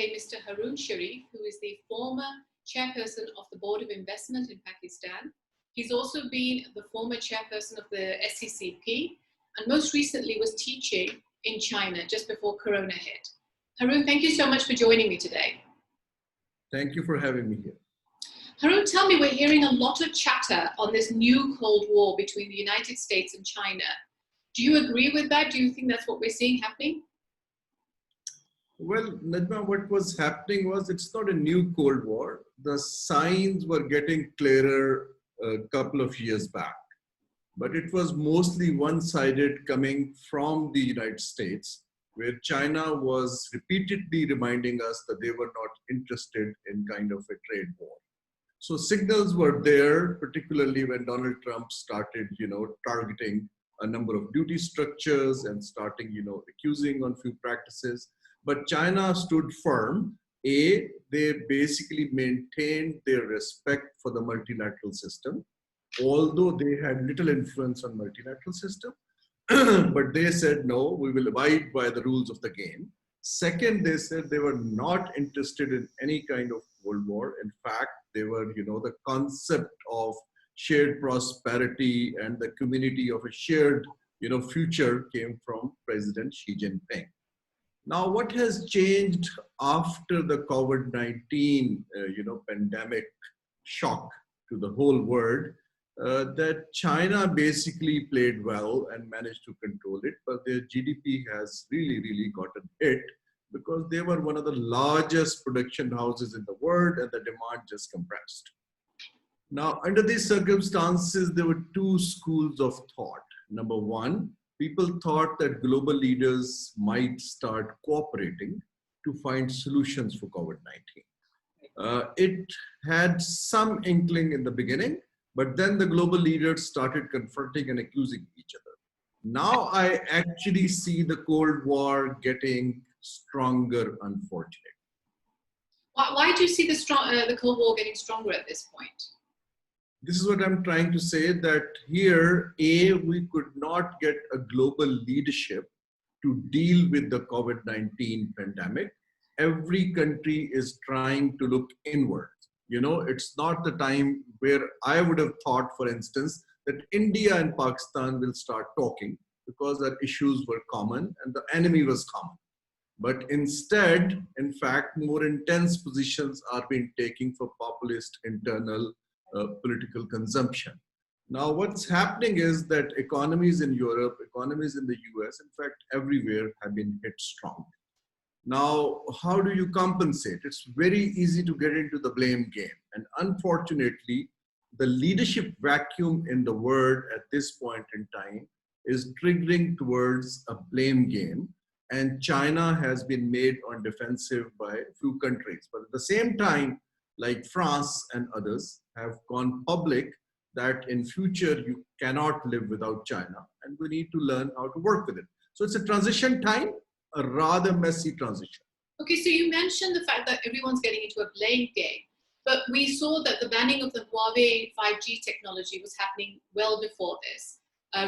today Mr. Haroon Sharif, who is the former chairperson of the Board of Investment in Pakistan. He's also been the former chairperson of the SCCP and most recently was teaching in China just before Corona hit. Haroon, thank you so much for joining me today. Thank you for having me here. Haroon, tell me, we're hearing a lot of chatter on this new Cold War between the United States and China. Do you agree with that? Do you think that's what we're seeing happening? Well, Najma, what was happening was it's not a new Cold War. The signs were getting clearer a couple of years back, but it was mostly one-sided coming from the United States, where China was repeatedly reminding us that they were not interested in kind of a trade war. So signals were there, particularly when Donald Trump started, targeting a number of duty structures and starting, accusing on few practices. But China stood firm. They basically maintained their respect for the multilateral system, although they had little influence on multilateral system. But they said, no, we will abide by the rules of the game. Second, they said they were not interested in any kind of Cold War. In fact, they were, the concept of shared prosperity and the community of a shared, future came from President Xi Jinping. Now, what has changed after the COVID-19, pandemic shock to the whole world, that China basically played well and managed to control it, but their GDP has really gotten hit because they were one of the largest production houses in the world and the demand just compressed. Now, under these circumstances, there were two schools of thought. Number one, people thought that global leaders might start cooperating to find solutions for COVID-19. It had some inkling in the beginning, but then the global leaders started confronting and accusing each other. Now I actually see the Cold War getting stronger, unfortunately. Why do you see the Cold War getting stronger at this point? This is what I'm trying to say, that here, we could not get a global leadership to deal with the COVID-19 pandemic. Every country is trying to look inward. It's not the time where I would have thought, for instance, that India and Pakistan will start talking because their issues were common and the enemy was common. But instead, in fact, more intense positions are being taken for populist internal political consumption. Now, what's happening is that economies in Europe, economies in the US, in fact, everywhere have been hit strong. Now, how do you compensate? It's very easy to get into the blame game. And unfortunately, the leadership vacuum in the world at this point in time is triggering towards a blame game. And China has been made on defensive by a few countries. But at the same time, like France and others have gone public that in future you cannot live without China and we need to learn how to work with it. So it's a transition time, a rather messy transition. Okay, so you mentioned the fact that everyone's getting into a blame game, but we saw that the banning of the Huawei 5G technology was happening well before this.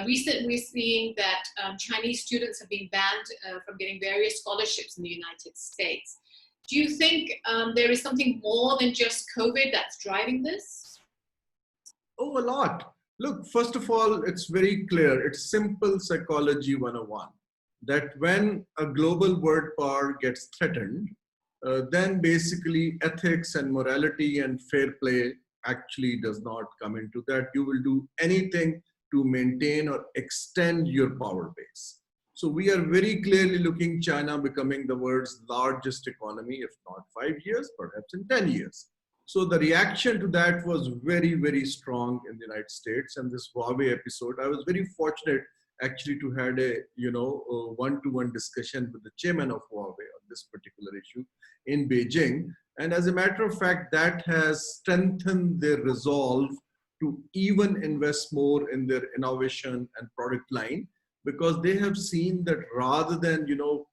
Recently, we're seeing that Chinese students have been banned from getting various scholarships in the United States. Do you think there is something more than just COVID that's driving this? Oh, a lot. Look, first of all, it's very clear. It's simple psychology 101. That when a global world power gets threatened, then basically ethics and morality and fair play actually does not come into that. You will do anything to maintain or extend your power base. So we are very clearly looking China becoming the world's largest economy, if not 5 years, perhaps in 10 years. So the reaction to that was very strong in the United States. And this Huawei episode, I was very fortunate actually to had a one-to-one discussion with the chairman of Huawei on this particular issue in Beijing. And as a matter of fact, that has strengthened their resolve to even invest more in their innovation and product line, because they have seen that rather than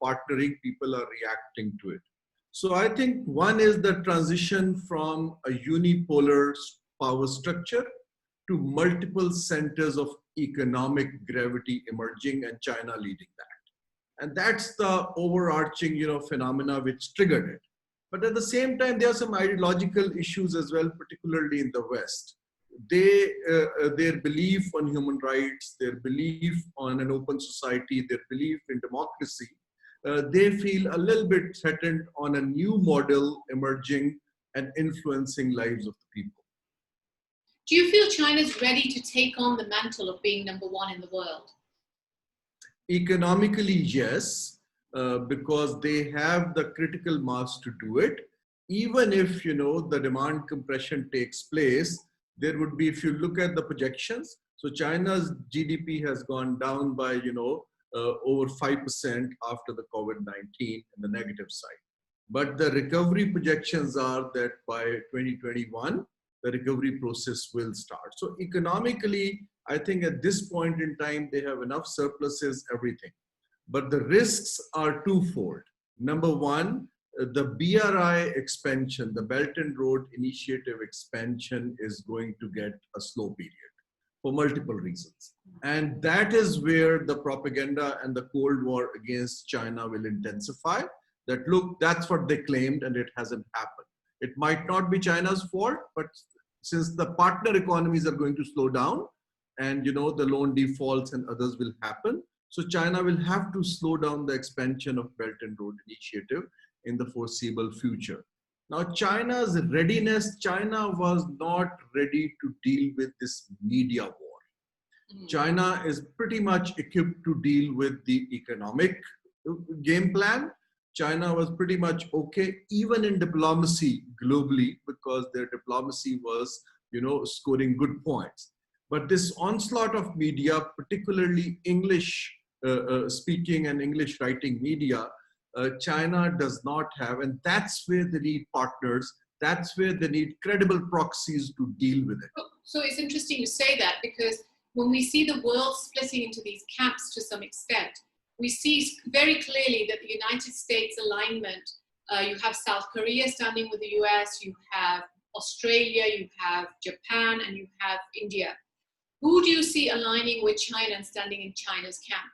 partnering, people are reacting to it. So I think one is the transition from a unipolar power structure to multiple centers of economic gravity emerging and China leading that. And that's the overarching phenomena which triggered it. But at the same time, there are some ideological issues as well, particularly in the West. Their belief on human rights, their belief on an open society, their belief in democracy, they feel a little bit threatened on a new model emerging and influencing lives of the people. Do you feel China's ready to take on the mantle of being number one in the world? Economically, yes, because they have the critical mass to do it. Even if, the demand compression takes place, there would be, if you look at the projections, so China's GDP has gone down by, over 5% after the COVID-19 and the negative side. But the recovery projections are that by 2021, the recovery process will start. So economically, I think at this point in time, they have enough surpluses, everything. But the risks are twofold. Number one, the BRI expansion, the Belt and Road Initiative expansion is going to get a slow period for multiple reasons. And that is where the propaganda and the Cold War against China will intensify. That look, that's what they claimed and it hasn't happened. It might not be China's fault, but since the partner economies are going to slow down and the loan defaults and others will happen, so China will have to slow down the expansion of Belt and Road Initiative in the foreseeable future. Now, China's readiness, China was not ready to deal with this media war. China is pretty much equipped to deal with the economic game plan. China was pretty much okay, even in diplomacy globally, because their diplomacy was, scoring good points. But this onslaught of media, particularly English speaking and English writing media, China does not have, and that's where they need partners. That's where they need credible proxies to deal with it. So it's interesting you say that, because when we see the world splitting into these camps to some extent, we see very clearly that the United States alignment, you have South Korea standing with the US, you have Australia, you have Japan, and you have India. Who do you see aligning with China and standing in China's camp?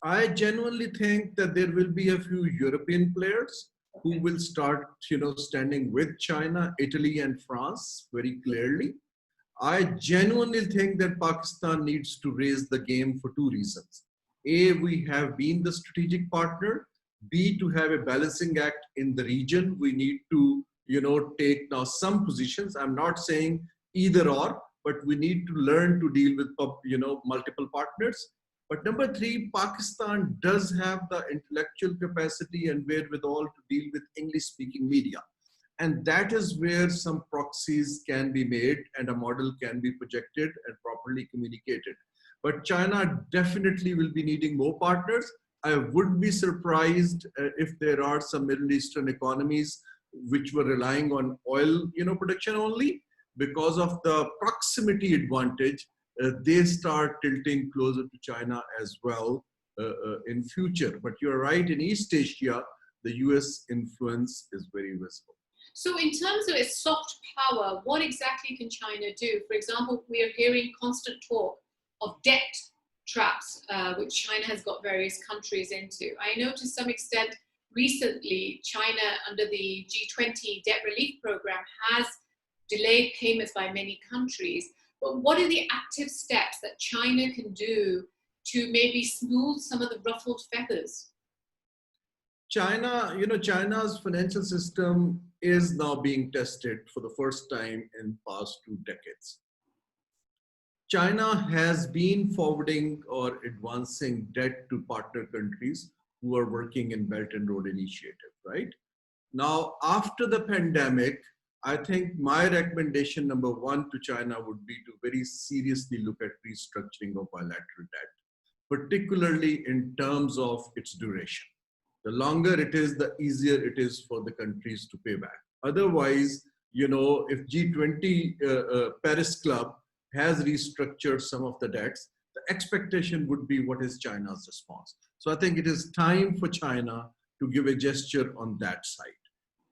I genuinely think that there will be a few European players who will start, standing with China, Italy, and France very clearly. I genuinely think that Pakistan needs to raise the game for two reasons. A, we have been the strategic partner. B, to have a balancing act in the region, we need to, take now some positions. I'm not saying either or, but we need to learn to deal with, multiple partners. But number three, Pakistan does have the intellectual capacity and wherewithal to deal with English-speaking media. And that is where some proxies can be made and a model can be projected and properly communicated. But China definitely will be needing more partners. I would be surprised if there are some Middle Eastern economies which were relying on oil, production only. Because of the proximity advantage, they start tilting closer to China as well in future. But you're right, in East Asia, the US influence is very visible. So in terms of its soft power, what exactly can China do? For example, we are hearing constant talk of debt traps, which China has got various countries into. I know to some extent recently, China under the G20 debt relief program has delayed payments by many countries. But what are the active steps that China can do to maybe smooth some of the ruffled feathers? China's financial system is now being tested for the first time in past 2 decades. China has been forwarding or advancing debt to partner countries who are working in Belt and Road Initiative, right? Now, after the pandemic, I think my recommendation number one to China would be to very seriously look at restructuring of bilateral debt, particularly in terms of its duration. The longer it is, the easier it is for the countries to pay back. Otherwise, if G20 Paris Club has restructured some of the debts, the expectation would be what is China's response. So I think it is time for China to give a gesture on that side.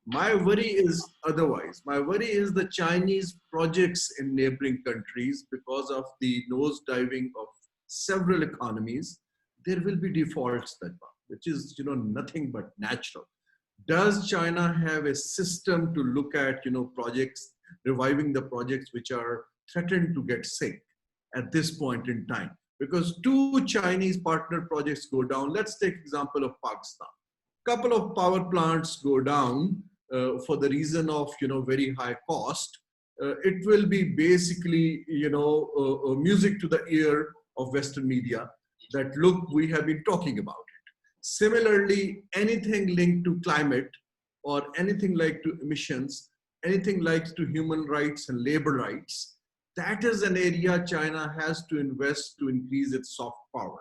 My worry is otherwise. My worry is the Chinese projects in neighboring countries, because of the nosediving of several economies, there will be defaults that one, which is nothing but natural. Does China have a system to look at, projects, reviving the projects which are threatened to get sick at this point in time? Because two Chinese partner projects go down. Let's take example of Pakistan. Couple of power plants go down for the reason of, very high cost. It will be basically, music to the ear of Western media that, look, we have been talking about. Similarly, anything linked to climate or anything like to emissions, anything like to human rights and labor rights, that is an area China has to invest to increase its soft power.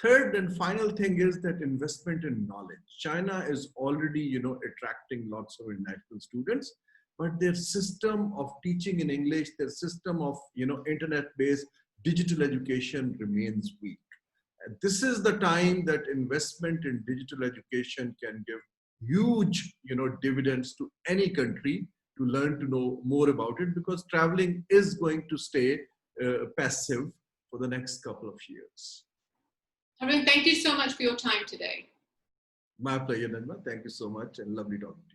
Third and final thing is that investment in knowledge. China is already, attracting lots of international students, but their system of teaching in English, their system of, internet-based digital education remains weak. This is the time that investment in digital education can give huge, dividends to any country to learn to know more about it, because traveling is going to stay passive for the next couple of years. Haroon, thank you so much for your time today. My pleasure, Nandma. Thank you so much and lovely talking to you.